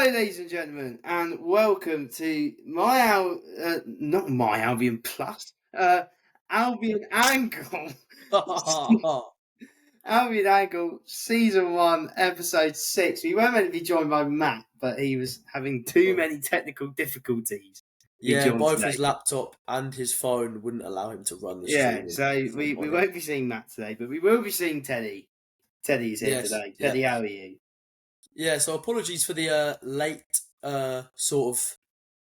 Hello, ladies and gentlemen, and welcome to not my Albion Plus, Albion Angle, Albion Angle, Season 1, Episode 6. We weren't meant to be joined by Matt, but he was having too many technical difficulties. Yeah, both today. His laptop and his phone wouldn't allow him to run the Yeah, stream. so we won't be seeing Matt today, but we will be seeing Teddy. Teddy's here today. Teddy, how are you? Yeah, so apologies for the late sort of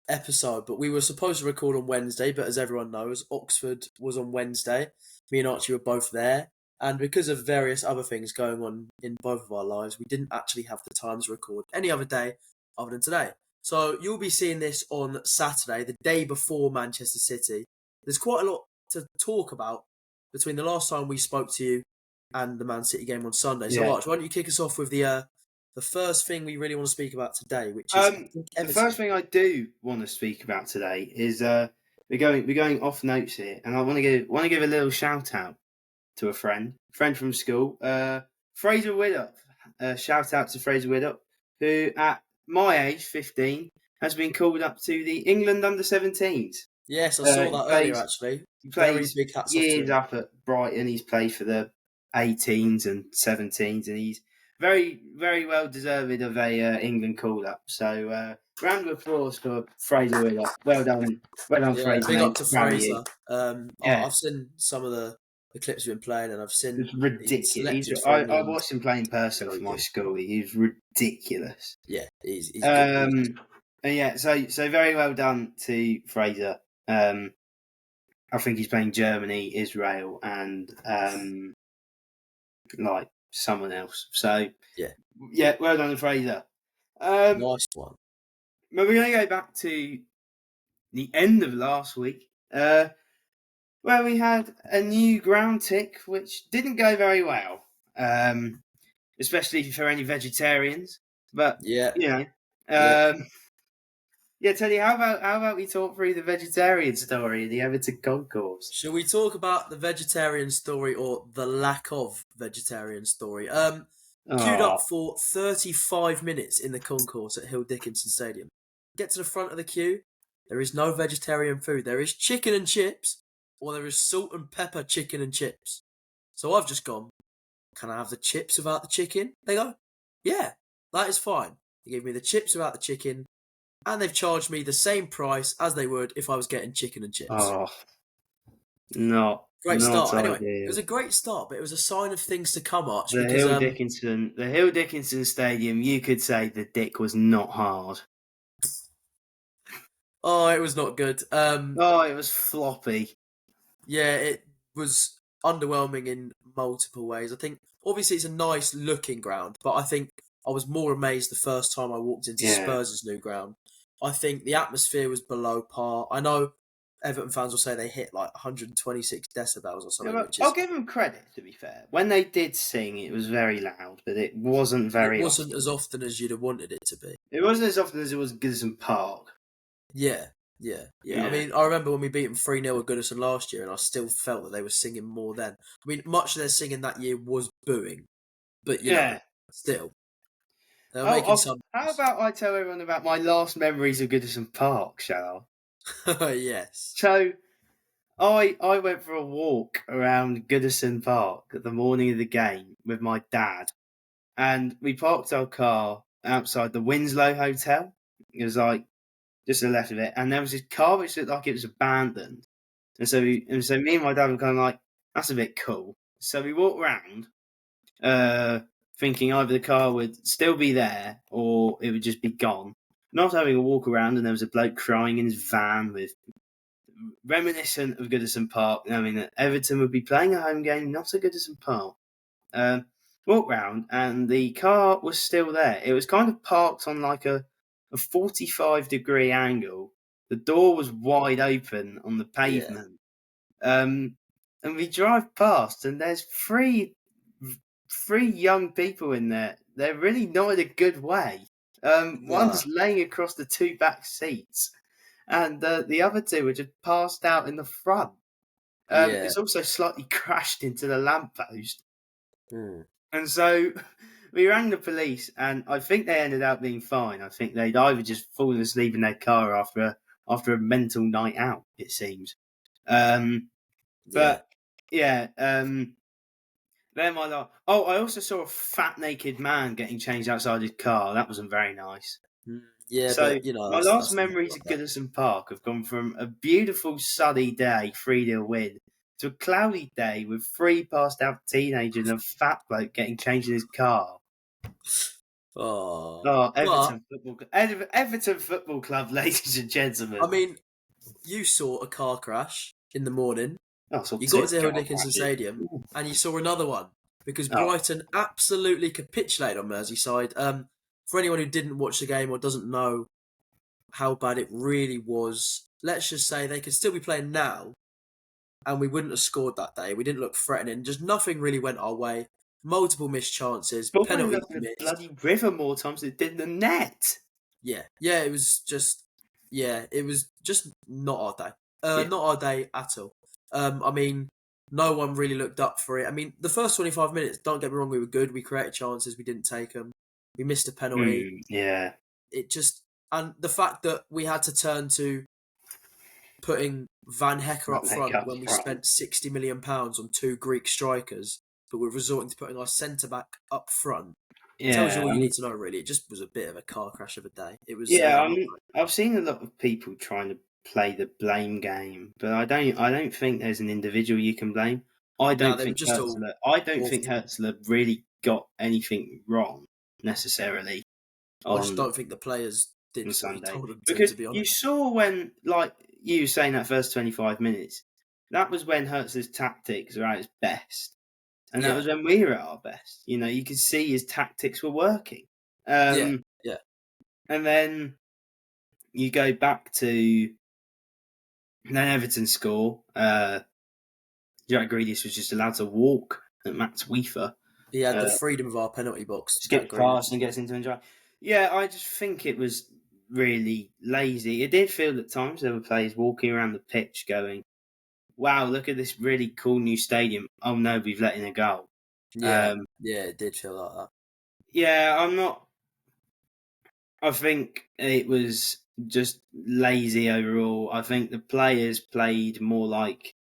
episode, but we were supposed to record on Wednesday, but as everyone knows, Oxford was on Wednesday. Me and Archie were both there, and because of various other things going on in both of our lives, we didn't actually have the time to record any other day other than today. So you'll be seeing this on Saturday, the day before Manchester City. There's quite a lot to talk about between the last time we spoke to you and the Man City game on Sunday. So Arch, why don't you kick us off with the first thing we really want to speak about today, which is the first thing I do want to speak about today is we're going off notes here, and I want to give a little shout out to a friend from school, Fraser Widdup. Shout out to Fraser Widdup, who at my age, 15, has been called up to the England under-17s. Yes, I saw that earlier actually. He plays years up at Brighton. He's played for the 18s and 17s, and he's very, very well deserved of a England call-up. So, round of applause for Fraser Widdup. Well done, Fraser. Big up to Fraser. I've seen some of the clips we've been playing, and I've seen it's ridiculous. I watched him play in person for my school. He was ridiculous. Yeah, he's good. And yeah, so very well done to Fraser. I think he's playing Germany, Israel, and like someone else. So yeah, well done, Fraser. Nice one. But we're going to go back to the end of last week, where we had a new ground tick, which didn't go very well, especially for any vegetarians. But Teddy, how about we talk through the vegetarian story of the Everton concourse? Shall we talk about the vegetarian story or the lack of vegetarian story? Queued up for 35 minutes in the concourse at Hill Dickinson Stadium. Get to the front of the queue. There is no vegetarian food. There is chicken and chips, or there is salt and pepper chicken and chips. So I've just gone, can I have the chips without the chicken? They go, yeah, that is fine. They gave me the chips without the chicken, and they've charged me the same price as they would if I was getting chicken and chips. Oh, no. Great start. Ideal. Anyway, it was a great start, but it was a sign of things to come, Arch. The Hill Dickinson Stadium, you could say the dick was not hard. Oh, it was not good. It was floppy. Yeah, it was underwhelming in multiple ways. I think, obviously, it's a nice looking ground, but I think I was more amazed the first time I walked into Spurs' new ground. I think the atmosphere was below par. I know Everton fans will say they hit like 126 decibels or something. I'll give them credit, to be fair. When they did sing, it was very loud, but it wasn't very often. As often as you'd have wanted it to be. It wasn't as often as it was at Goodison Park. Yeah. I mean, I remember when we beat them 3-0 at Goodison last year, and I still felt that they were singing more then. I mean, much of their singing that year was booing, but you know, still. They were making some... How about I tell everyone about my last memories of Goodison Park, shall I? Yes. So, I went for a walk around Goodison Park at the morning of the game with my dad, and we parked our car outside the Winslow Hotel. It was like just to the left of it, and there was this car which looked like it was abandoned. And so me and my dad were kind of like, that's a bit cool. So we walked around, thinking either the car would still be there or it would just be gone. And after having a walk around, and there was a bloke crying in his van with reminiscent of Goodison Park, knowing that Everton would be playing a home game, not at Goodison Park. Walked round, and the car was still there. It was kind of parked on like a 45-degree angle. The door was wide open on the pavement. And we drive past, and there's three young people in there. They're really not in a good way. One's laying across the two back seats, and the other two were just passed out in the front. It's also slightly crashed into the lamppost. And so we rang the police, and I think they ended up being fine. I think they'd either just fallen asleep in their car after a mental night out. It seems. Yeah. But yeah. They're my lot. Oh, I also saw a fat naked man getting changed outside his car. That wasn't very nice. Yeah, So but you know my last that's never memories like of that. Goodison Park have gone from a beautiful sunny day, 3-0 win, to a cloudy day with three passed out teenagers and a fat bloke getting changed in his car. Oh, Oh, but Everton Football Club, ladies and I gentlemen. mean, you saw a car crash in the morning. Oh, I saw You got two to Hill car Dickinson crashes. Stadium, and you saw another one because Oh, Brighton absolutely capitulated on Merseyside. For anyone who didn't watch the game or doesn't know how bad it really was, let's just say they could still be playing now, and we wouldn't have scored that day. We didn't look threatening. Just nothing really went our way. Multiple missed chances, ball ended penalties up in the missed. bloody river more times than it did in the net. Yeah, it was just, it was just not our day. Yeah. Not our day at all. I mean, no one really looked up for it. I mean, the first 25 minutes, don't get me wrong, we were good. We created chances, we didn't take them. We missed a penalty. Yeah. It just, and the fact that we had to turn to putting Van Hecker That up make front up when we front. spent £60 million on two Greek strikers, but we're resorting to putting our centre back up front. Tells you Yeah, all you need to know, really. It just was a bit of a car crash of a day. It was yeah. not. I've seen a lot of people trying to play the blame game, but I don't. I don't think there's an individual you can blame. I No, don't they were think just all Hertzler. I don't think awful. Hertzler really got anything wrong necessarily I just on don't think the players did what he Sunday told them because to be you honest. saw when, like you were saying, that first 25 minutes. That was when Hertzler's tactics were at his best, and that Yeah, was when we were at our best. You know, you could see his tactics were working. yeah, Um, yeah, and then you go back to then Everton score. Jack Grealish was just allowed to walk at Max Weaver. he had the Uh, freedom of our penalty box, Jack skips Grealish. past and gets into enjoy. Yeah, I just think it was really lazy. It did feel at times there were players walking around the pitch going, "Wow, look at this really cool new stadium. Oh no, we've let in a goal." Yeah, Um, yeah, it did feel like that. yeah, I'm not. I think it was just lazy overall. I think the players played more like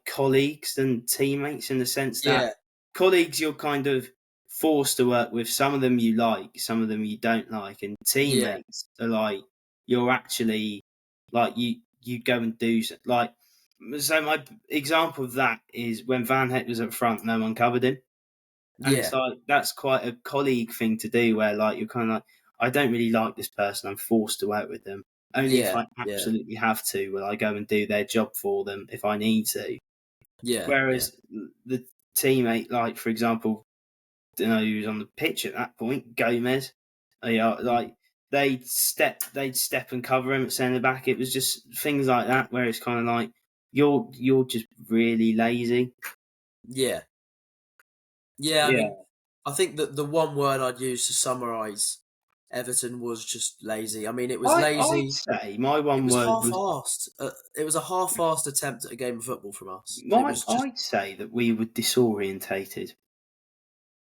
colleagues than teammates in the sense that Yeah, colleagues you're kind of forced to work with. Some of them you like, some of them you don't like, and yeah, teammates are like you're actually like you go and do like. So my example of that is when Van Heck was up front, no one covered him, and it's yeah, like that's quite a colleague thing to do, where like you're kind of like, I don't really like this person, I'm forced to work with them. Only if yeah, I yeah, absolutely have to will I go and do their job for them if I need to. yeah, yeah, Whereas the teammate, like for example, don't know who was on the pitch at that point, Gomez, mm, like they'd step and cover him at centre back. It was just things like that where it's kind of like you're just really lazy. yeah, yeah. I Yeah, mean, I think that the one word I'd use to summarise Everton was just lazy. I mean, it was I'd lazy. say my It one was word was half-assed. It was a half-assed attempt at a game of football from us. It my. was just, I'd say that we were disorientated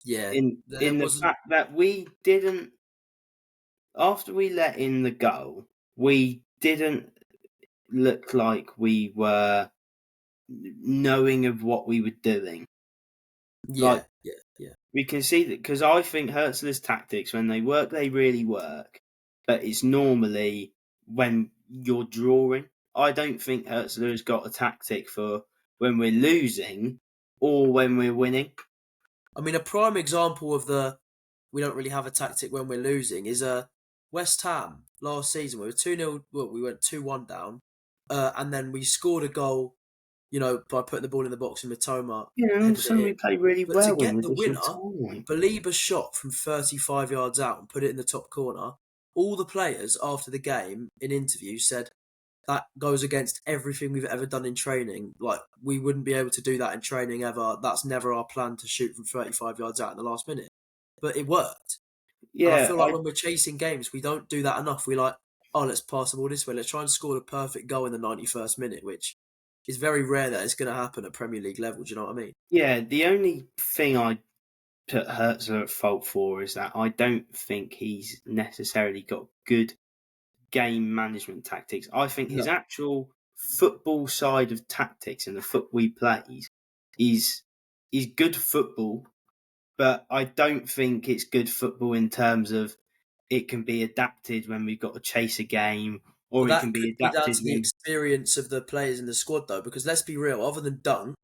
yeah, there in the wasn't. fact that we didn't after we let in the goal, we didn't look like we were knowing of what we were doing. Like Yeah, yeah, yeah, we can see that because I think Hertzler's tactics, when they work, they really work. But it's normally when you're drawing. I don't think Hertzler has got a tactic for when we're losing or when we're winning. I mean, a prime example of the we don't really have a tactic when we're losing is West Ham last season. We were 2-0, well, we went 2-1 down, and then we scored a goal, by putting the ball in the box and Matoma Yeah, and all of a headed it sudden we in. play really But to well in get the additional winner, time. Baliba shot from 35 yards out and put it in the top corner. All the players after the game in interviews said that goes against everything we've ever done in training. Like, we wouldn't be able to do that in training ever. That's never our plan to shoot from 35 yards out in the last minute. But it worked. And I Yeah, feel like when we're chasing games, we don't do that enough. We like, oh, let's pass the ball this way. Let's try and score the perfect goal in the 91st minute, which is very rare that it's going to happen at Premier League level. Do you know what I mean? yeah. The only thing I put Hertzler at fault for is that I don't think he's necessarily got good game management tactics. I think his No. actual football side of tactics and the football he plays is good football, but I don't think it's good football in terms of it can be adapted when we've got to chase a game, Well, or it that can could be be down adapted to the when. experience of the players in the squad, though, because let's be real, other than Dunk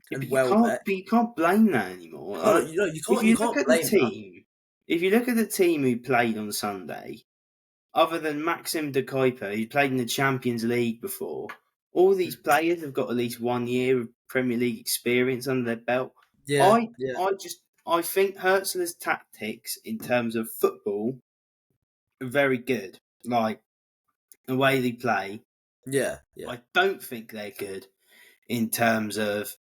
Yeah, and but Welbeck, you can't blame that anymore. no, no, you If can't, you you look can't at the blame that. team, if you look at the team who played on Sunday, other than Maxim de Kuiper, who played in the Champions League before, all these players have got at least 1 year of Premier League experience under their belt. Yeah, I yeah, I think Hertzler's tactics in terms of football are very good. Like the way they play, yeah, yeah, I don't think they're good in terms of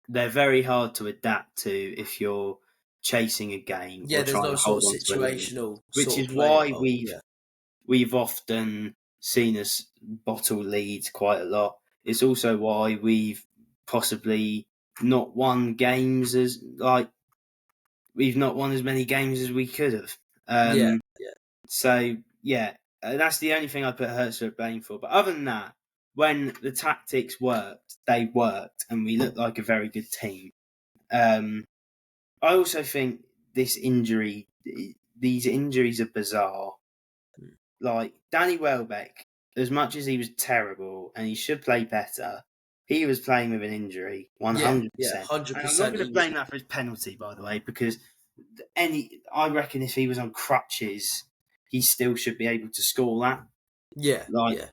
they're very hard to adapt to if you're chasing a game yeah. or There's trying no to sort hold of on to a lead, situational which sort is of play why involved. Yeah, we've often seen us bottle leads quite a lot. It's also why we've possibly not won games as like we've not won as many games as we could have. yeah, Um, yeah, so yeah, that's the only thing I put Hertz at blame for. But other than that, when the tactics worked, they worked, and we looked like a very good team. Um, I also think these injuries are bizarre. Like Danny Welbeck, as much as he was terrible and he should play better, he was playing with an injury, yeah, 100%. hundred And I'm not percent. going He to was. blame that for his penalty, by the way, because I reckon if he was on crutches, he still should be able to score that. Yeah, Like yeah,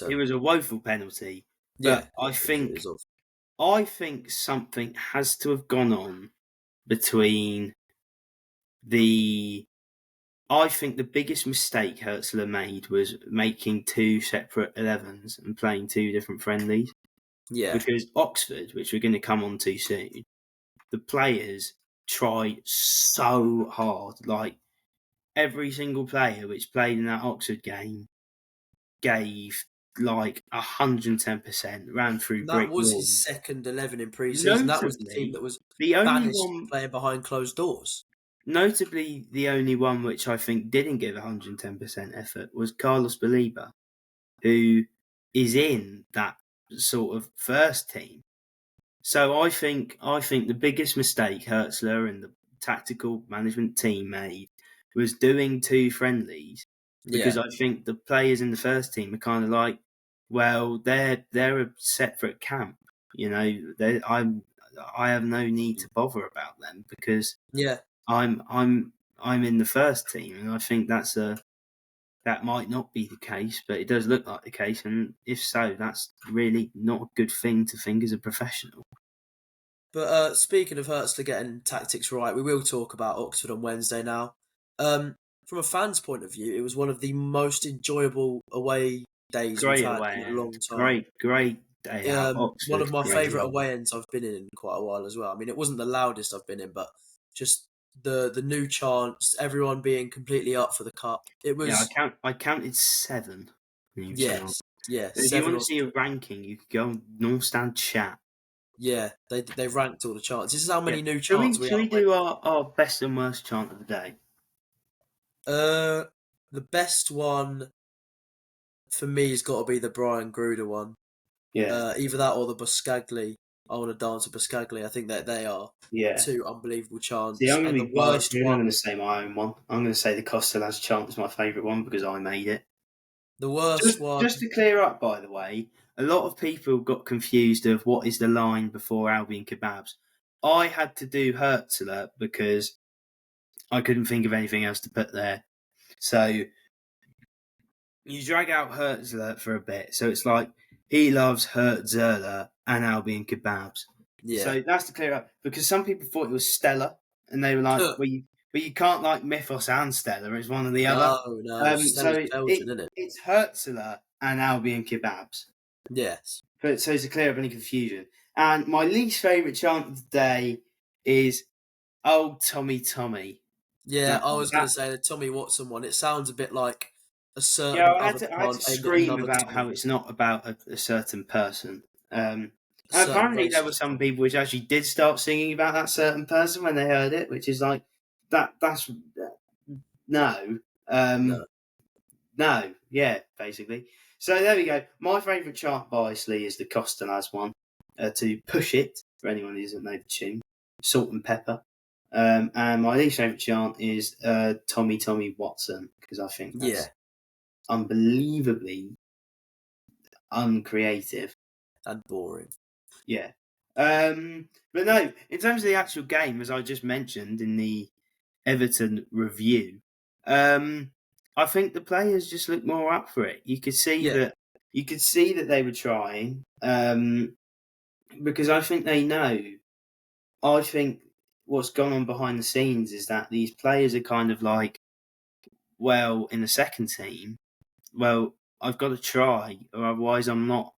it 100%. was a woeful penalty, Yeah, but yeah. It is off. I think something has to have gone on between the I think the biggest mistake Hertzler made was making two separate 11s and playing two different friendlies. Yeah, Because Oxford, which we're going to come on to soon, the players tried so hard. Like every single player which played in that Oxford game gave like 110%, ran through that brick was his walls. second 11 in pre-season. That was the team Notably, that was the only banished from one playing behind closed doors. Notably, the only one which I think didn't give 110% effort was Carlos Baliba, who is in that sort of first team. So I think the biggest mistake Hertzler and the tactical management team made was doing two friendlies because Yeah, I think the players in the first team are kind of like, well, they're a separate camp. You know, I have no need to bother about them because yeah. I'm in the first team, and I think that might not be the case, but it does look like the case, and if so, that's really not a good thing to think as a professional. But speaking of Hurtsler getting tactics right, we will talk about Oxford on Wednesday now. From a fan's point of view, it was one of the most enjoyable away days we've Great had away in a end, long time. great day out. One Oxford, of my great favourite away. away ends I've been in quite a while as well. I mean, it wasn't the loudest I've been in, but just the new chants, everyone being completely up for the cup. It Yeah, was I counted 7 new chants. yes, yeah, And if you seven want or to see a ranking, you could go on North Stand Chat. yeah. They ranked all the chants. This is how Yeah, many new shall chants we we shall have. we do our best and worst chant of the day? Uh, the best one for me has got to be the Brian Gruder one. Yeah, Either that or the Buscagli. I want to dance with Buscagli. I think that they are yeah. two unbelievable See, I'm chants. going And to the be biased worst here, and I'm going to one, say my own one. I'm going to say the Costellas chant is my favourite one because I made it. the worst Just one. to clear up, by the way, a lot of people got confused of what is the line before Albion kebabs. I had to do Herzler because I couldn't think of anything else to put there. So you drag out Herzler for a bit. So it's like he loves Herzler and Albion kebabs. Yeah. So that's to clear up because some people thought it was Stella, and they were like, well, you can't like Mythos and Stella. It's one or the other. No, no. Stella's So Belgian, isn't it? it's Herzler and Albion kebabs. Yes. But so to clear up any confusion. And my least favourite chant of the day is "Old Tommy Tommy." Yeah, That I one. was going to say the Tommy Watson one. It sounds a bit like a Yeah, certain other I had to chant aimed at scream another about how Tommy. it's not about a certain person. Um, a And certain apparently, there were racist some thing. people which actually did start singing about that certain person when they heard it, which is like that's no, No. no, yeah, basically. So there we go. My favourite chant, biasly, is the Costalas one. To push it for anyone who doesn't know the tune, Salt and Pepper. And my least favourite chant is Tommy Tommy Watson, because I think Yeah, that's unbelievably uncreative. and boring. Yeah. But no, in terms of the actual game, as I just mentioned in the Everton review, I think the players just looked more up for it. Yeah, You could see that they were trying, because I think they know. I think what's gone on behind the scenes is that these players are kind of like, well, in the second team, well, I've got to try, or otherwise I'm not.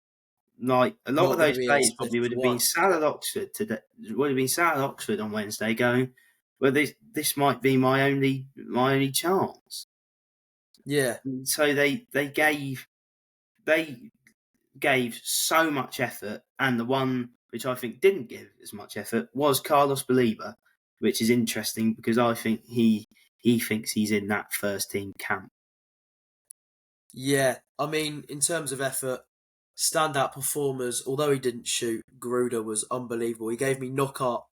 Like a lot not of going to those be as players fit probably as would you have been want. sat at Oxford today. Would have been sat at Oxford on Wednesday, going, "Well, this might be my only chance." Yeah, So they gave so much effort, and the one which I think didn't give as much effort was Carlos Baliba, which is interesting because I think he thinks he's in that first team camp. yeah. I mean, in terms of effort, standout performers. Although he didn't shoot, Gruder was unbelievable. He gave me knockout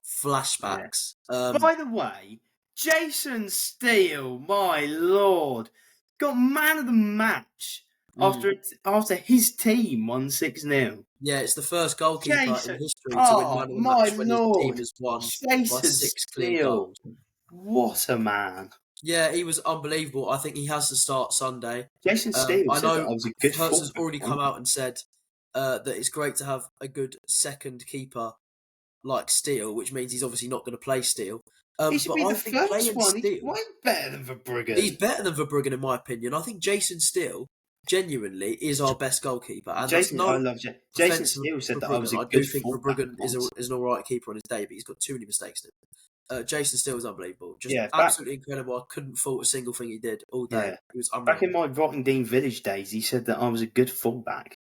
Yeah. flashbacks. By the way, Jason Steele, my lord, got man of the match Mm. after his team won 6-0. Yeah, it's the first goalkeeper in Jason, history to win oh man of the my match when his team lord, has won by Jason 6 clear Steele, goals. what a man! Yeah, he was unbelievable. I think he has to start Sunday. Jason Steele I said that know I was a good Hertz has fullback already come once. out and said that it's great to have a good second keeper like Steele, which means he's obviously not going to play Steele. He should But be I the think first playing one. He's Steele, way better than he's Verbruggen. better than Verbruggen in my opinion. I think Jason Steele genuinely is our best goalkeeper, and that's Jason, I no love Jason offence Steele for said that I was Verbruggen. a I do good think fullback Verbruggen once. is an all right keeper on his day, but he's got too many mistakes. Jason Steele was unbelievable, just Yeah, absolutely incredible. I couldn't fault a single thing he did all day. yeah. He was Back unreal. in my Rottingdean Village days, he said that I was a good fullback.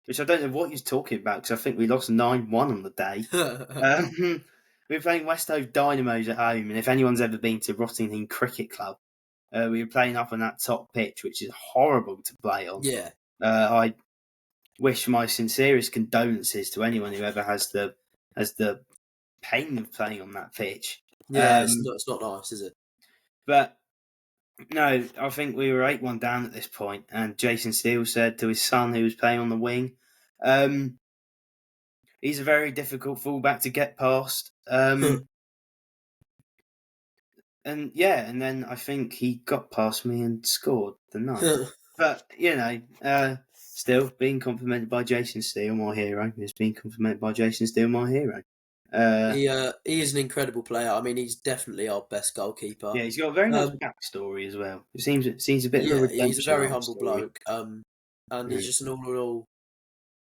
Which I don't know what he's talking about because I think we lost 9-1 on the day. We were playing West Hove Dynamos at home, and if anyone's ever been to Rottingdean Cricket Club, we were playing up on that top pitch, which is horrible to play on. Yeah, I wish my sincerest condolences to anyone who ever has the pain of playing on that pitch. yeah, it's not nice, is it? But no, I think we were 8-1 down at this point, and Jason Steele said to his son, who was playing on the wing, he's a very difficult fullback to get past. And yeah, and then I think he got past me and scored the night. But, still being complimented by Jason Steele, my hero, is being complimented by Jason Steele, my hero. He is an incredible player. I mean, he's definitely our best goalkeeper. Yeah, he's got a very nice Um, backstory as well. It seems a bit of a yeah, he's a redemption very arc humble story. bloke. And Yeah. he's just an all in all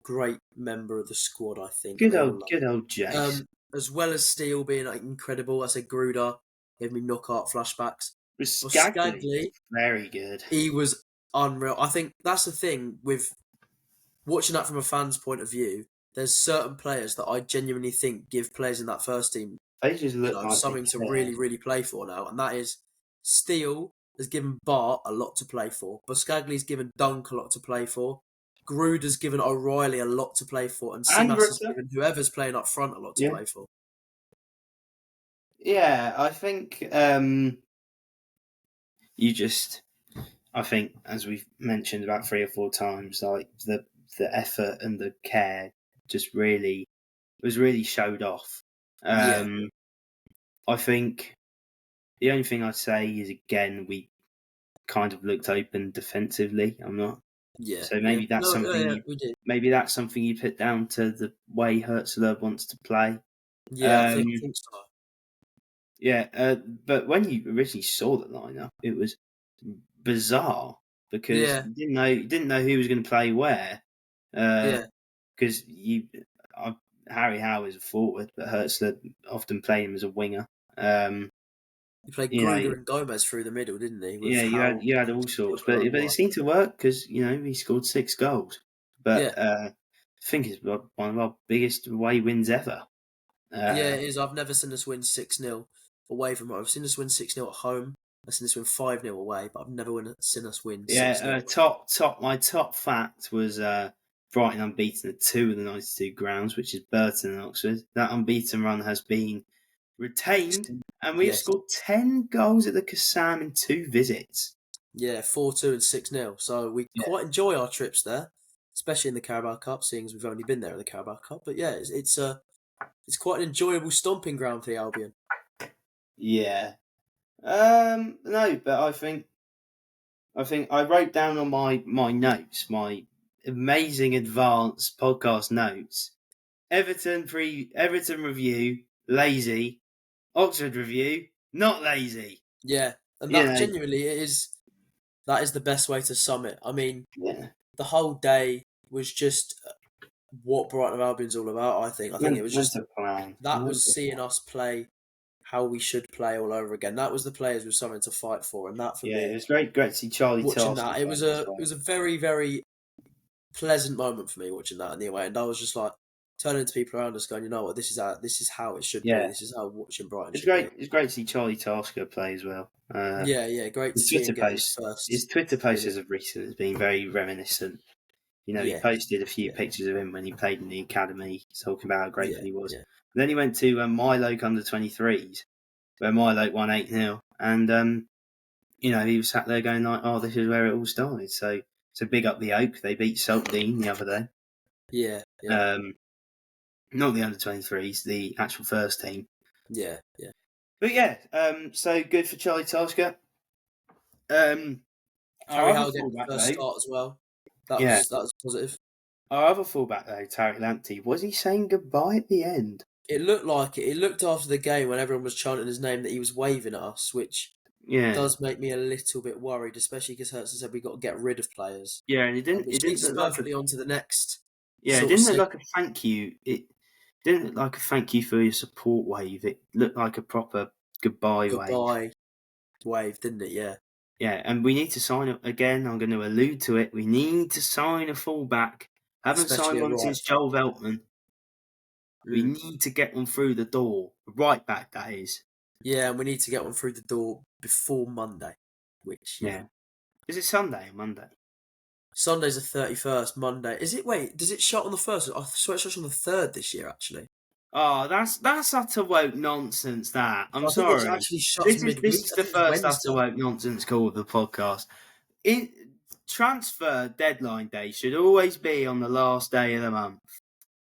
great member of the squad. I think Good they all old, love. good old Jace. As well as Steele being like, incredible, I said Gruder gave me knockout flashbacks. With But Skagley, Skagley, very good. he was unreal. I think that's the thing with watching that from a fan's point of view. There's certain players that I genuinely think give players in that first team, They just look like they something to care. really, really play for now, and that is Steele has given Bart a lot to play for. Buscagli's given Dunk a lot to play for. Gruder's given O'Reilly a lot to play for, and And Simas has Rutter. given whoever's playing up front a lot to Yeah. play for. Yeah, I think you just I think, as we've mentioned about 3 or 4 times, like the effort and the care just really was really showed off. Yeah, I think the only thing I'd say is again we kind of looked open defensively. I'm not yeah, so yeah. maybe that's No, something yeah, we did. you put down to the way Hertzler wants to play. Yeah, Um, I think so. yeah, but when you originally saw the lineup, it was bizarre because Yeah, you didn't know who was going to play where. yeah. Because Harry Howe is a forward, but Hertzler often played him as a winger. He played You know, Gruder and Gomez through the middle, didn't he? With yeah, Howe, you had all Steele sorts, and but it O'Reilly. seemed to work because he scored 6 goals. Yeah, But think it's one of our biggest away wins ever. Yeah, it is. I've never seen us win 6-0 away from home. I've seen us win 6-0 at home. I've seen us win 5-0 away, but I've never seen us win 6-0. My top fact was Brighton unbeaten at 2 of the 92 grounds, which is Burton and Oxford. That unbeaten run has been retained, and we have Yes. scored 10 goals at the Kassam in 2 visits. Yeah, 4-2 and 6-0. So we Yeah. quite enjoy our trips there, especially in the Carabao Cup, seeing as we've only been there in the Carabao Cup. But yeah, it's quite an enjoyable stomping ground for the Albion. Yeah. No, but I think I wrote down on my notes, my amazing advanced podcast notes. Everton review, lazy. Oxford review, not lazy. Yeah, and You that know, genuinely that is the best way to sum it. I mean, yeah. the whole day was just what Brighton and Albion's all about. I think it was Went just to plan. that was seeing us play how we should play all over again. That was the players with something to fight for, and that for Yeah, it me, was great to see Charlie watching Tasker that, it was playing as a it well. was a very very pleasant moment for me watching that anyway. And I was just like turning to people around us, going, you know what, this is how it should be. Yeah, This is how watching Brighton it's should be. great. It's great to see Charlie Tasker play as well. Yeah, yeah, great to His see him Twitter get his posts, first as of recent has been very reminiscent. You know, he Yeah, posted a few yeah, pictures of him when he played in the academy, talking about how yeah, grateful he was. yeah, Then he went to Milo under 23s, where Milo won 8-0, and you know, he was sat there going like, "Oh, this is where it all started." So big up the Oak. They beat Saltdean the other day. yeah, yeah, Um, not the under 23s, the actual first team. yeah, yeah. But yeah, so good for Charlie Tasker. Our Harry other Howe getting fullback the first though, start as well. yeah, That was positive. our other fullback though, Tarek Lamptey, was he saying goodbye at the end? It looked like it. It looked after the game when everyone was chanting his name that he was waving at us, which Yeah, does make me a little bit worried, especially because Hertz said we got to get rid of players, yeah, and which it didn't leads us look like a perfectly on to the next it sort of didn't look segment. like a thank you. It didn't look like a thank you for your support wave. It looked like a proper goodbye wave. Goodbye wave, didn't it? Yeah, Yeah, and we need to sign up again. I'm going to allude to it. We need to sign a fullback. Haven't especially signed a one right since back. Joel Veltman. We Mm. need to get one through the door. Right back, that is. Yeah, and we need to get one through the door before Monday, which Yeah. Is it Sunday or Monday? Sunday's the 31st, Monday. Is it? Wait, does it shut on the 1st? I swear it shuts on the 3rd this year, actually. Oh, that's utter woke nonsense. That I'm I think it sorry. actually shuts This midweek. is I the think it's first utter Wednesday. woke nonsense call of the podcast. In transfer deadline day should always be on the last day of the month.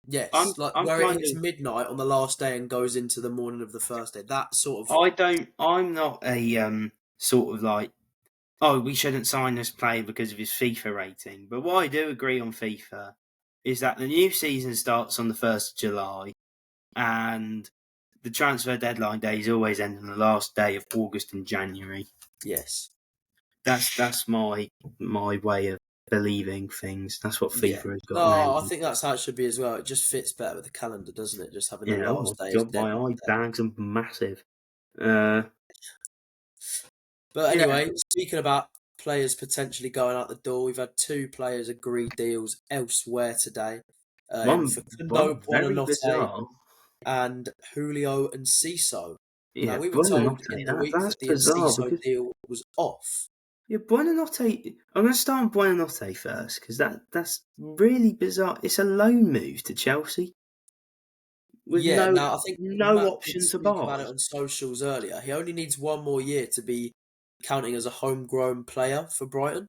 Yes, like I'm where it kind hits of midnight on the last day and goes into the morning of the first day. That sort of. I don't. I'm not a sort of like, oh, we shouldn't sign this player because of his FIFA rating. But what I do agree on FIFA is that the new season starts on the 1st of July and the transfer deadline days always end on the last day of August and January. Yes. That's my way of believing things. That's what Yeah. FIFA has got No, I nailed. think that's how it should be as well. It just fits better with the calendar, doesn't it? Just having the Yeah, oh last day as god, my deadline eye day. bags are massive. Uh, But yeah, anyway, speaking about players potentially going out the door, we've had two players agree deals elsewhere today. In one Facundo very Buonanotte bizarre. and Julio and Enciso. Now, Yeah, we were told in Buonanotte. the week That's that the bizarre Enciso because deal was off. yeah, Buonanotte. I'm going to start on Buonanotte first because that's really bizarre. It's a loan move to Chelsea with Yeah, now I think no Matt did option to speak buy. about it on socials earlier. He only needs one more year to be counting as a homegrown player for Brighton,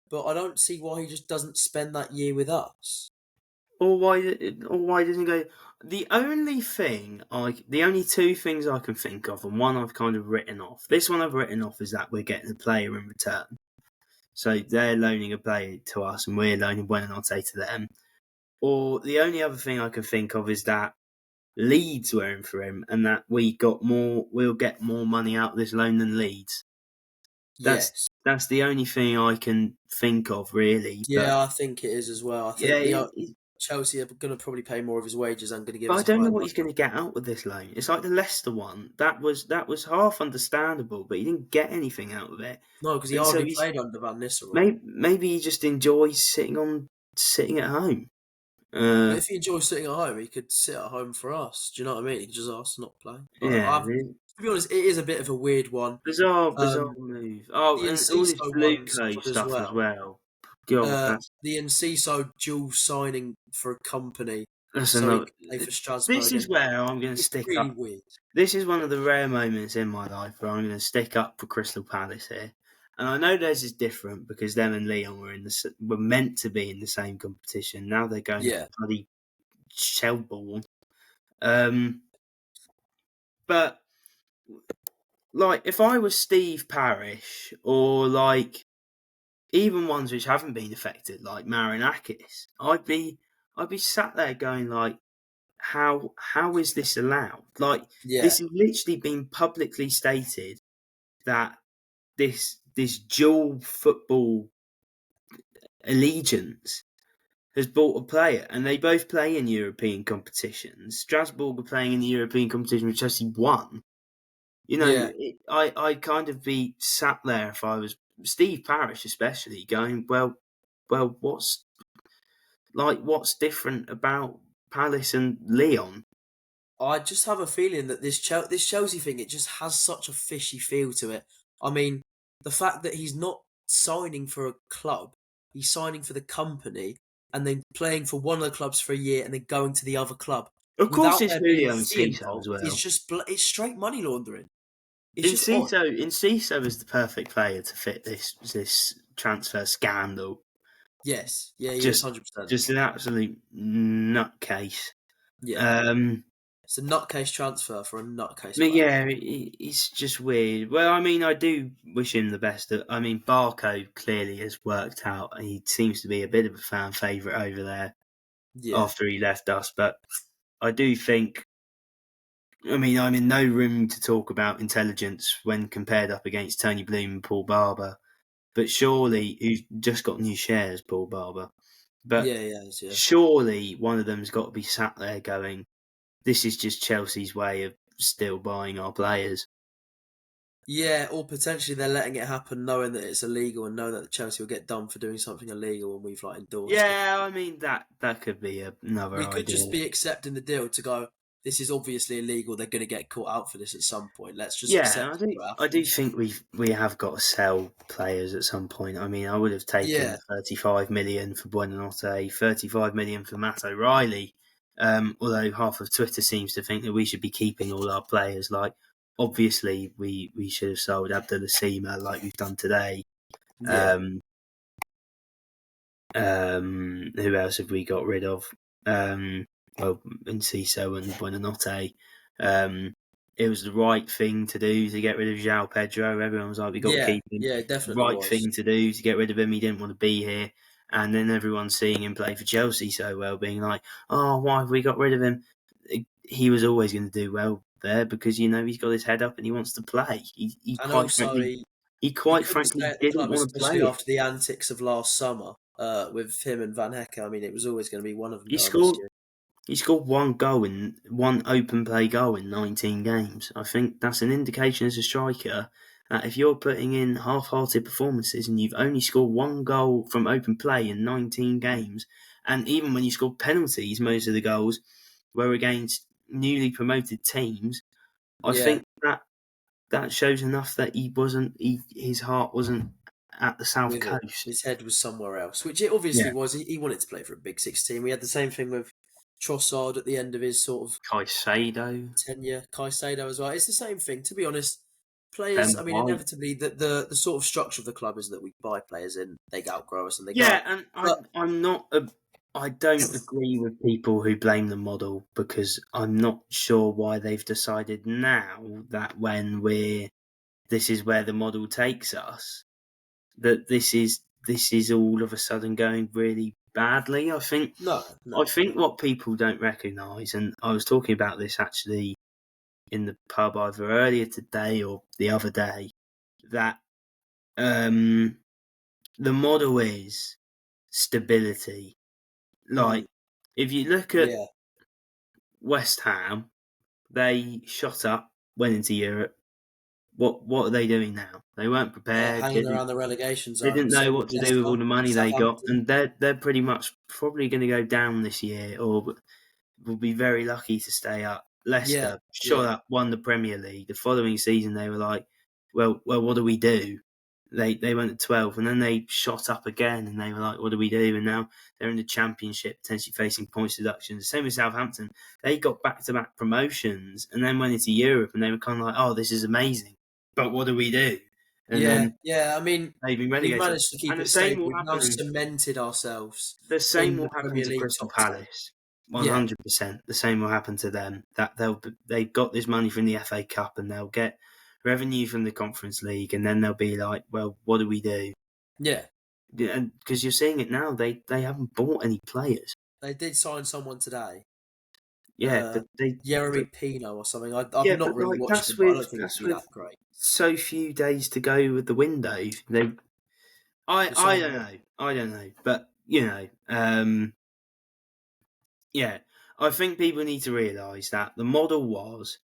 but I don't see why he just doesn't spend that year with us. Or why doesn't he go? The only two things I can think of, and one I've kind of written off. This one I've written off is that we're getting a player in return. So they're loaning a player to us, and we're loaning Buonanotte to them. Or the only other thing I can think of is that Leeds were in for him, and that we'll get more money out of this loan than Leeds. That's Yes. that's the only thing I can think of really. But Yeah, I think it is as well. I yeah, think the Chelsea are going to probably pay more of his wages and going to give but I us a don't higher know what loan. he's going to get out with this loan. It's like the Leicester one. That was half understandable, but he didn't get anything out of it, No, because he and so hardly he's played under Van Nistelrooy. maybe he just enjoys sitting at home. But Uh, if he enjoys sitting at home, he could sit at home for us. Do you know what I mean? He could just ask to not play. But yeah, to be honest, it is a bit of a weird one. bizarre Um, move. Oh, the and all this Enciso one's Blueco good as stuff as well. well. God, The Enciso dual signing for a company that's so he another. could play for Strasbourg This is again. where I'm going to It's stick really up. weird. This is one of the rare moments in my life where I'm going to stick up for Crystal Palace here. And I know theirs is different because them and Leon were meant to be in the same competition. Now they're going to Yeah, bloody Shelbourne. Um, but like, if I was Steve Parish or like even ones which haven't been affected, like Marinakis, I'd be sat there going like, how is this allowed? Like, yeah, this has literally been publicly stated that this dual football allegiance has bought a player, and they both play in European competitions. Strasbourg are playing in the European competition, which Chelsea won. You know, yeah. I'd kind of be sat there if I was Steve Parish, especially, going, well, what's different about Palace and Leon? I just have a feeling that this Chelsea thing, it just has such a fishy feel to it. I mean, the fact that he's not signing for a club, he's signing for the company, and then playing for one of the clubs for a year, and then going to the other club Of course, without it's there being a Julio and fee Ciso as involved is well. just it's straight money laundering. It's just odd. Enciso is the perfect player to fit this transfer scandal. Yes, yeah, he is Just 100%. just an absolute nutcase. Yeah, Um, it's a nutcase transfer for a nutcase but player. yeah, it's just weird. Well, I mean, I do wish him the best. I mean, Barco clearly has worked out. He seems to be a bit of a fan favourite over there Yeah, after he left us. But I do think, I mean, I'm in no room to talk about intelligence when compared up against Tony Bloom and Paul Barber. But surely, who's just got new shares, Paul Barber. But yeah, yeah, yeah. surely one of them's got to be sat there going, this is just Chelsea's way of still buying our players. Yeah, or potentially they're letting it happen knowing that it's illegal and knowing that Chelsea will get done for doing something illegal and we've endorsed it. Yeah, I mean, that could be another We could idea. just be accepting the deal to go, this is obviously illegal, they're going to get caught out for this at some point. Let's just Yeah, accept it I do happens. think we have got to sell players at some point. I mean, I would have taken Yeah, 35 million for Buonanotte, 35 million for Matt O'Reilly. Although half of Twitter seems to think that we should be keeping all our players. Like, obviously, we should have sold Abdullah Sima like we've done today. yeah, Um, who else have we got rid of? Well, Enciso and Buonanotte. It was the right thing to do to get rid of João Pedro. Everyone was like, we got to yeah, keep him. yeah, it definitely Right was. thing to do to get rid of him. He didn't want to be here. And then everyone's seeing him play for Chelsea so well, being like, oh, why have we got rid of him? He was always going to do well there because, he's got his head up and he wants to play. And also, He he quite couldn't stay frankly at the didn't club, want to especially play it. after the antics of last summer with him and Van Hecke. I mean, it was always going to be one of them He going this scored year. He scored one open play goal in 19 games. I think that's an indication as a striker that if you're putting in half-hearted performances and you've only scored one goal from open play in 19 games, and even when you scored penalties, most of the goals were against newly promoted teams. I Yeah, think that shows enough that his heart wasn't at the South with it. Coast. His head was somewhere else, which it obviously Yeah, was. He wanted to play for a big 16. We had the same thing with Trossard at the end of his sort of Caicedo, tenure, Caicedo as well. It's the same thing, to be honest. Ben Players, I mean, White. inevitably, the sort of structure of the club is that we buy players in, they outgrow us and they go. Yeah, and But I don't agree with people who blame the model because I'm not sure why they've decided now that this is where the model takes us, that this is all of a sudden going really badly. no, I no, think what people don't recognise, and I was talking about this actually in the pub either earlier today or the other day, that um, the model is stability. mm, Like, if you look at yeah, West Ham, they shot up, went into Europe, what are they doing now? They weren't prepared. Hanging around the relegation They zone. didn't know Same with what to do with all Leicester, the money they got, Southampton. and they're pretty much probably going to go down this year, or will be very lucky to stay up. Yeah, Leicester shot yeah, up, won the Premier League. The following season, they were like, well, what do we do? They went to 12, and then they shot up again, and they were like, what do we do? And now they're in the Championship, potentially facing points deductions. Same with Southampton. They got back-to-back promotions, and then went into Europe, and they were kind of like, oh, this is amazing, but what do we do? And yeah, then yeah. I mean, they've been we've relegated. managed to keep And the it same stable. will We've now happen. cemented ourselves The same in will the happen Premier to League Crystal top 10. Palace. Yeah, 100%. The same will happen to them. That they've got this money from the FA Cup, and they'll get revenue from the Conference League, and then they'll be like, well, what do we do? yeah. And because you're seeing it now, they haven't bought any players. They did sign someone today, Yeah, but Jeremy but Pino or something. I've yeah, not but really like watched him, but I don't think he'd that's be with that great. so few days to go with the window. To I sign don't him. know, but yeah, I think people need to realise that the model was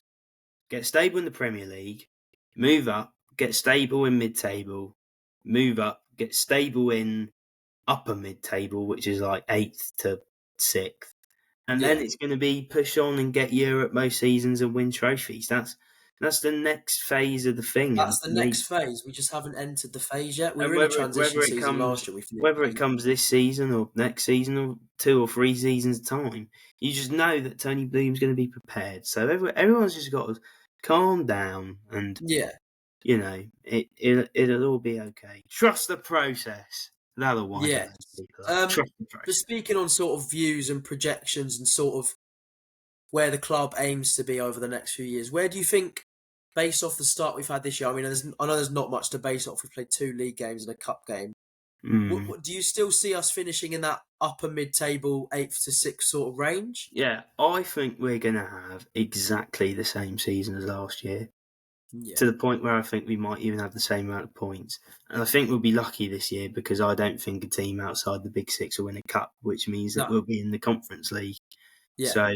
get stable in the Premier League, move up, get stable in mid-table, move up, get stable in upper mid-table, which is like 8th to 6th, and then Yeah, it's going to be push on and get Europe most seasons and win trophies. That's the next phase of the thing, that's the next phase. We just haven't entered the phase yet. We and were in a transition season last year. We finished whether it 8th. comes this season or next season or 2 or 3 seasons time, you just know that Tony Bloom's going to be prepared. So everyone's just got to calm down, and Yeah, it'll all be okay. Trust the process. That'll wind yes. up those people up. Trust the But process. speaking on sort of views and projections and sort of where the club aims to be over the next few years, where do you think, based off the start we've had this year? I mean, I know there's not much to base off. We've played 2 league games and a cup game. Mm. Do you still see us finishing in that upper mid-table, 8th to 6th sort of range? Yeah, I think we're going to have exactly the same season as last year, Yeah. to the point where I think we might even have the same amount of points. And I think we'll be lucky this year, because I don't think a team outside the Big Six will win a cup, which means that No. we'll be in the Conference League. Yeah. So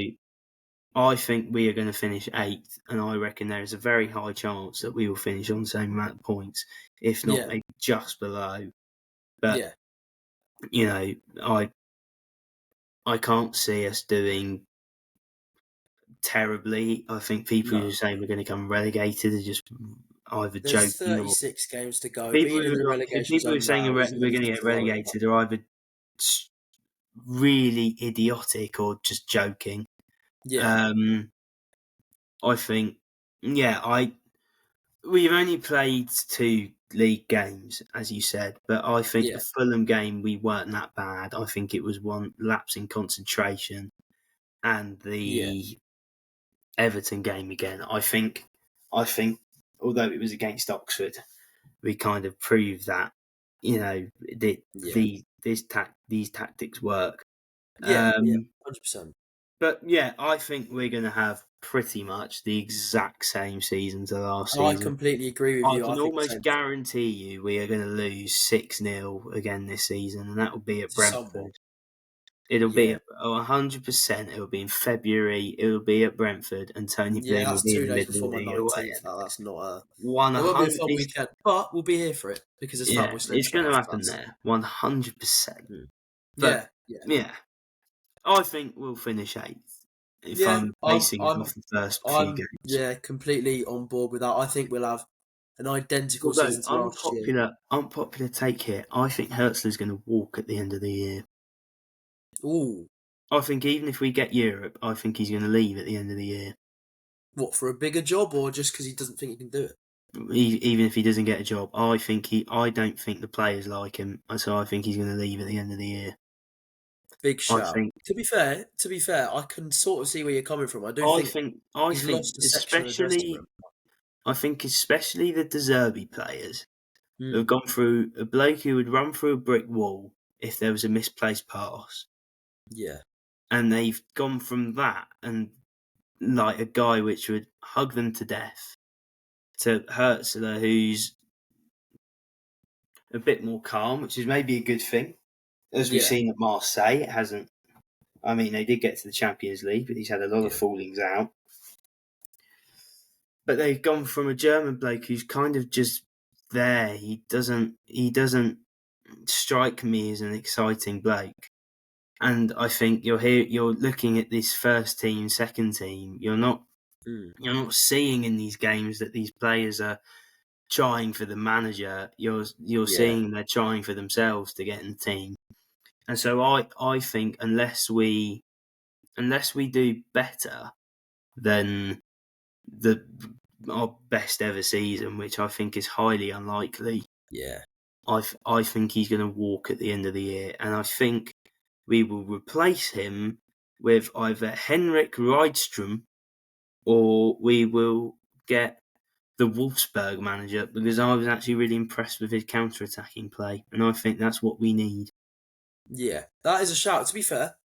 I think we are going to finish 8th, and I reckon there is a very high chance that we will finish on the same amount of points, if not Yeah. maybe just below. But, Yeah. I can't see us doing terribly. I think people who No. say we're going to come relegated are just either There's joking, or 36 games to go. people Being in who the are like, relegation people who are zone saying now isn't we're going to anything get to worry about. relegated are either really idiotic or just joking. Yeah. Um, I think, yeah, we've only played 2 league games, as you said, but I think the Yeah. Fulham game, we weren't that bad. I think it was one lapse in concentration, and Yeah. the Everton game again. I think, although it was against Oxford, we kind of proved that Yeah. these tactics work. Yeah. Yeah. Um, 100%. but yeah, I think we're going to have pretty much the exact same season to last I season. completely agree with I you. I can think the almost same thing. guarantee you we are going to lose 6-0 again this season, and that will be at To someone. Brentford. It'll be Yeah. at 100%. It'll be in February. It'll be at Brentford, and Tony Yeah, Bloom will that's be in 2 the days middle of before my the away. 19th. That's not a. One It won't be a hundred. fun weekend, but we'll be here for it because it's Fat Yeah, Boy Slim it's Show going to after happen that. So. there. 100%. But Yeah, yeah, yeah, I think we'll finish 8th if yeah. I'm basing it off the first few games. Yeah, completely on board with that. I think we'll have an identical Although season to last year. unpopular take here, I think Hertzler's going to walk at the end of the year. Ooh, I think even if we get Europe, I think he's going to leave at the end of the year. what, for a bigger job or just because he doesn't think he can do it? Even if he doesn't get a job, I don't think the players like him, so I think he's going to leave at the end of the year. Big I shout. think, To be fair, I can sort of see where you're coming from. I do I think think, he's lost a section of the dressing room. especially the De Zerbi players who have Mm, gone through a bloke who would run through a brick wall if there was a misplaced pass, yeah, and they've gone from that and like a guy which would hug them to death to Hertzler, who's a bit more calm, which is maybe a good thing. As we've yeah, seen at Marseille, it hasn't. I mean, they did get to the Champions League, but he's had a lot of yeah, fallings out. but they've gone from a German bloke who's kind of just there. He doesn't strike me as an exciting bloke. And I think you're looking at this first team, second team. You're not seeing in these games that these players are trying for the manager. You're Yeah, seeing they're trying for themselves to get in the team. And so I think unless we do better than the our best ever season, which I think is highly unlikely, yeah, I think he's going to walk at the end of the year, and I think we will replace him with either Henrik Rydstrom or we will get the Wolfsburg manager, because I was actually really impressed with his counter-attacking play, and I think that's what we need. yeah. That is a shout. To be fair,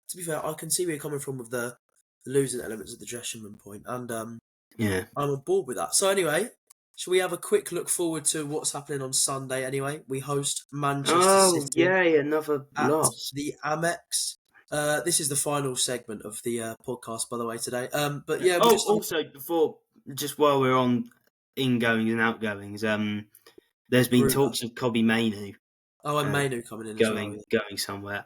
I can see where you're coming from with the losing elements of the dressing room point, and Yeah. I'm on board with that. So anyway, shall we have a quick look forward to what's happening on Sunday? Anyway, we host Manchester Oh, City yay, another at loss. the Amex. This is the final segment of the podcast, by the way, today. But yeah, we'll Oh, just also, just while we're on ingoings and outgoings, there's been Gruber. talks of Kobe Mainu Oh, and uh, Mainu coming in as well. going somewhere.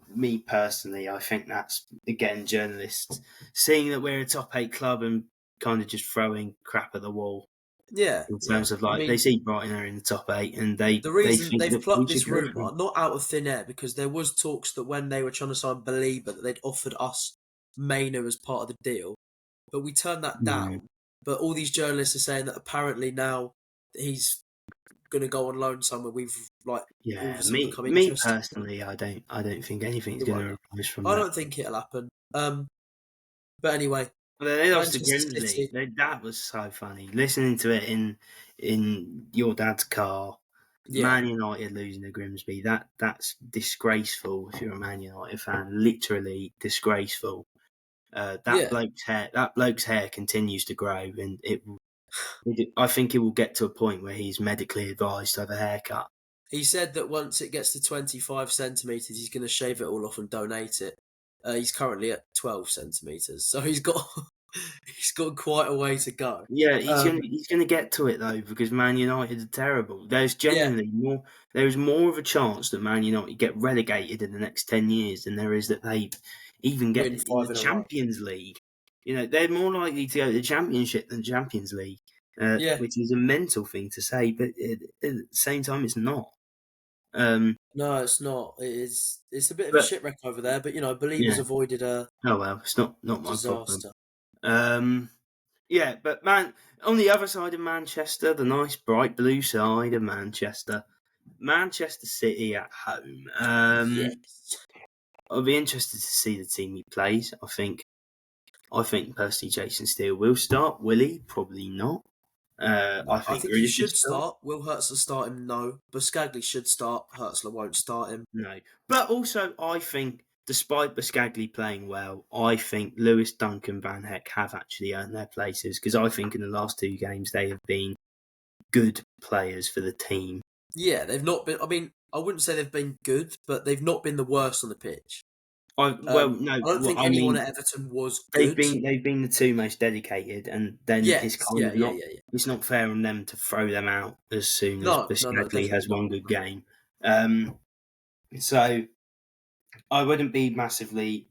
Me personally, I think that's again journalists seeing that we're a top 8 club and kind of just throwing crap at the wall Yeah, in yeah. terms of I like they mean, see Brighton are in the top 8 and they the they reason think they've that we plucked should this go for rumor them. not out of thin air because there was talks that when they were trying to sign Belieber that they'd offered us Mainu as part of the deal, but we turned that Mm. down. But all these journalists are saying that apparently now that he's going to go on loan somewhere, we've like all of a Yeah, sudden me become me interested. personally, I don't think anything's It going won't to happen. arise from I that. don't think it'll happen. But anyway, Well, they lost to Manchester Grimsby. City. That was so funny. Listening to it in your dad's car, Yeah, Man United losing to Grimsby. That's disgraceful if you're a Man United fan. Literally disgraceful. That yeah. bloke's hair continues to grow, and I think it will get to a point where he's medically advised to have a haircut. He said that once it gets to 25 centimeters, he's going to shave it all off and donate it. He's currently at 12 centimeters, so he's got he's got quite a way to go. Yeah, he's gonna Um, he's gonna get to it though because Man United are terrible. yeah, There is more of a chance that Man United get relegated in the next 10 years than there is that they even get win in the 5 in a row. Champions League. They're more likely to go to the Championship than Champions League, Yeah, which is a mental thing to say, but at the same time, it's not. Um, no, it's not. It is. It's a bit of a but shipwreck over there, but Believers yeah, avoided a oh well, it's not my problem. disaster. Um, Yeah, but man, on the other side of Manchester, the nice bright blue side of Manchester, Manchester City at home. Yes. I'll be interested to see the team he plays. I think personally, Jason Steele will start. Will he? Probably not. I I think think he Grealish should should start. start. Will Hertzler start him? No. Buscagli should start. Hertzler won't start him. No, but also I think, despite Buscagli playing well, I think Lewis Dunk and Van Heck have actually earned their places because I think in the last 2 games they have been good players for the team. Yeah, they've not been. I mean, I wouldn't say they've been good, but they've not been the worst on the pitch. No. I don't What think I anyone mean, at Everton was they've good. been they've been the two most dedicated, and then it's Yes, kind yeah, of yeah, not. yeah, yeah. It's not fair on them to throw them out as soon as No, no, no, Biscagli definitely has not. one good game. Um, so I wouldn't be massively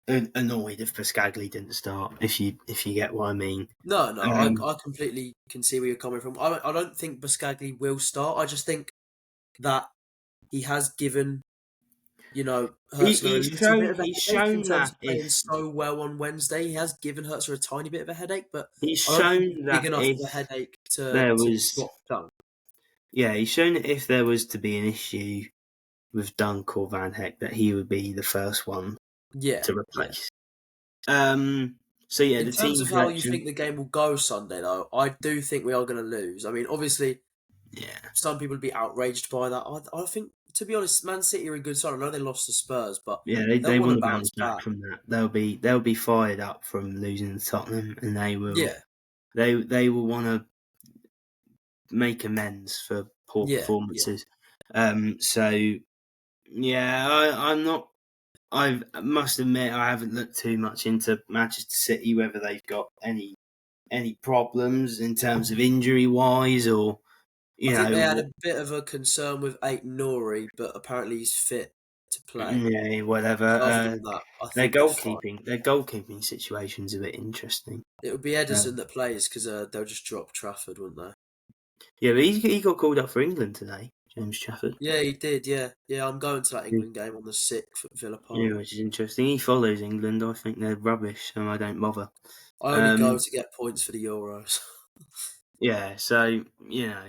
annoyed if Biscagli didn't start. If you get what I mean. No, no, Um, I completely can see where you're coming from. I don't think Buscagli will start. I just think that he has given, Hertzler a he's little bit shown of a he's headache in shown terms that of playing if so well on Wednesday. He has given Hertzler a tiny bit of a headache, but he's I don't think it's shown big that enough of a if headache to there was drop Dunk. he's shown that if there was to be an issue with Dunk or Van Heck, that he would be the first one Yeah, to yeah. replace. So yeah, In the terms team of how you selection. think the game will go Sunday, though, I do think we are going to lose. I mean, obviously, Yeah, some people would be outraged by that. I think, to be honest, Man City are a good side. I know they lost to Spurs, but yeah, they, they'll they want want to to bounce bounce back back. from that. They'll be fired up from losing to Tottenham, and Yeah, they will want to make amends for poor yeah, yeah. performances. So yeah, I'm not. I must admit I haven't looked too much into Manchester City, whether they've got any any problems in terms of injury wise, or I you think they had know, a bit of a concern with Aït-Nouri, but apparently he's fit to play. yeah, whatever. So other than that, I think they're fine. Their goalkeeping situation's a bit interesting. It would be Ederson that plays because they'll just drop Trafford, wouldn't they? Yeah, but he got called up for England today, James Trafford. Yeah, he did. Yeah, I'm going to that England game on the 6th at Villa Park. Yeah, which is interesting. He follows England. I think they're rubbish, so I don't bother. I only go to get points for the Euros. Yeah, so yeah,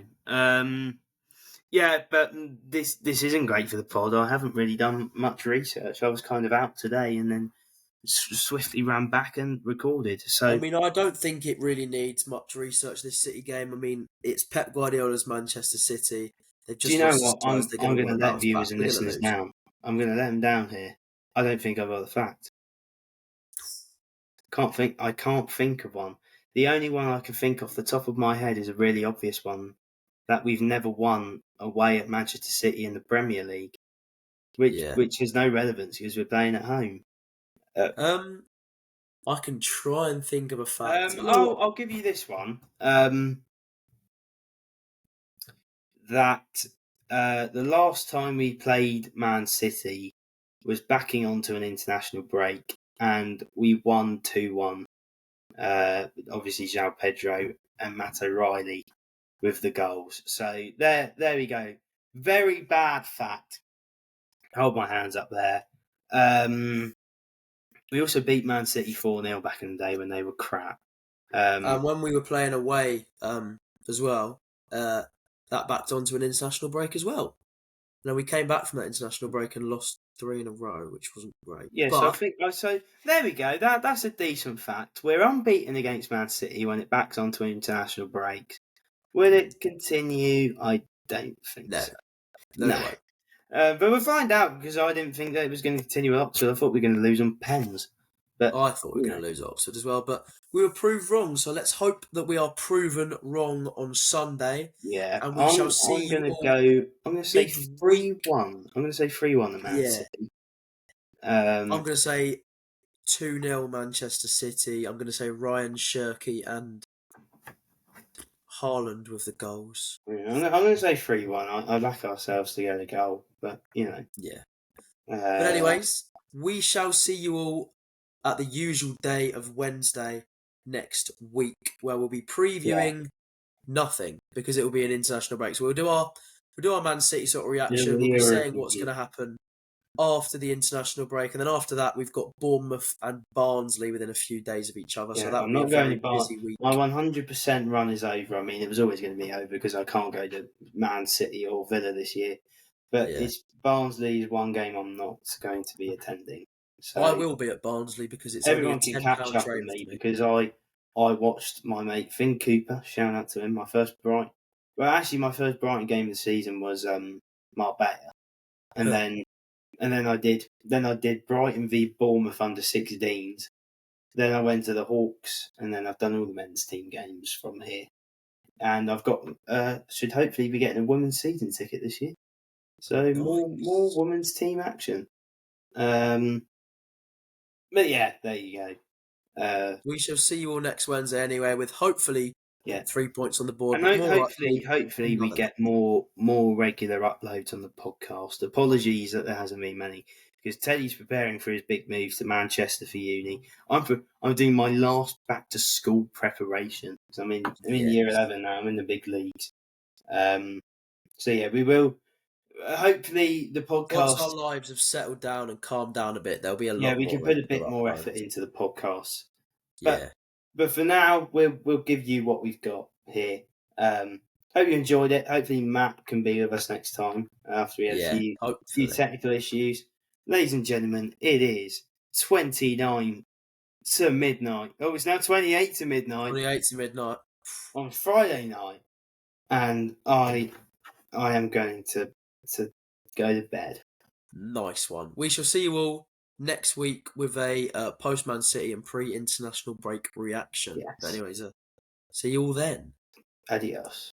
but this isn't great for the pod. I haven't really done much research. I was kind of out today, and then swiftly ran back and recorded. So I mean, I don't think it really needs much research, this City game. I mean, it's Pep Guardiola's Manchester City. They've do you just know lost to what? Spurs. They're I'm going to going want to to let bounce back. viewers and They're going to listeners lose. down. I'm going to let them down here. I don't think I've got the fact. I can't think of one. The only one I can think off the top of my head is a really obvious one, that we've never won away at Manchester City in the Premier League, Yeah. which has no relevance because we're playing at home. I can try and think of a fact. You know what? I'll give you this one. That the last time we played Man City was backing onto an international break, and we won 2-1. Obviously, João Pedro and Matt O'Reilly with the goals. So there we go. Very bad fact. Hold my hands up there. We also beat Man City 4-0 back in the day when they were crap. And when we were playing away as well, that backed onto an international break as well. Now we came back from that international break and lost 3 in a row, which wasn't great. Yeah, so I But think so. There we go. That's a decent fact. We're unbeaten against Man City when it backs onto international breaks. Will it continue? I don't think no, so. no, No. it won't. But we'll find out, because I didn't think that it was going to continue up. So I thought we were going to lose on pens. But I thought we were going to lose at Oxford as well, but we were proved wrong. So let's hope that we are proven wrong on Sunday, yeah, and we shall see I'm you going to all. go. I'm going to say Big week. 3-1. I'm going to say 3-1 to Man Yeah, City. I'm going to say 2-0 Manchester City. I'm going to say Ryan Shirky and Haaland with the goals. I'm going to say 3-1. I back ourselves to get a goal, but Yeah. But Uh, anyways, we shall see you all at the usual day of Wednesday next week, where we'll be yeah. previewing nothing because it will be an international break. So we'll do our Man City sort of reaction. We'll be Euro saying what's preview. going to happen after the international break, and then after that we've got Bournemouth and Barnsley within a few days of each other. So Yeah, that will I'm be a not going to very Bar. busy week. My 100% run is over. I mean, it was always going to be over because I can't go to Man City or Villa this year. But Yeah. it's Barnsley's one game I'm not going to be attending. I So will be at Barnsley because it's only a everyone can catch £10 up with train me, for me. because I watched my mate Finn Cooper. Shout out to him. My first Brighton game of the season was Marbella, and then I did Brighton v Bournemouth under 16s. Then I went to the Hawks, and then I've done all the men's team games from here. And I've got should hopefully be getting a women's season ticket this year. So more women's team action. But yeah, there you go. We shall see you all next Wednesday anyway, with hopefully Yeah, 3 points on the board, and but more likely hopefully we another get more regular uploads on the podcast. Apologies that there hasn't been many, because Teddy's preparing for his big move to Manchester for uni. I'm doing my last back to school preparation, because I'm in Yeah. year 11 now. I'm in the big leagues. So yeah, we will. Hopefully the Once podcast. our lives have settled down and calmed down a bit, there'll be a Yeah, lot we more can put a regular bit more effort uploads. into the podcast. But Yeah. for now, we'll give you what we've got here. Hope you enjoyed it. Hopefully Matt can be with us next time after we had Yeah. a few Hopefully. technical issues. Ladies and gentlemen, it is 29 to midnight. Oh, it's now 28 to midnight 28 to midnight. on Friday night, and I am going to go to bed. Nice one. We shall see you all next week with a post-Man City and pre-international break reaction. Yes. But anyways, see you all then. Adios.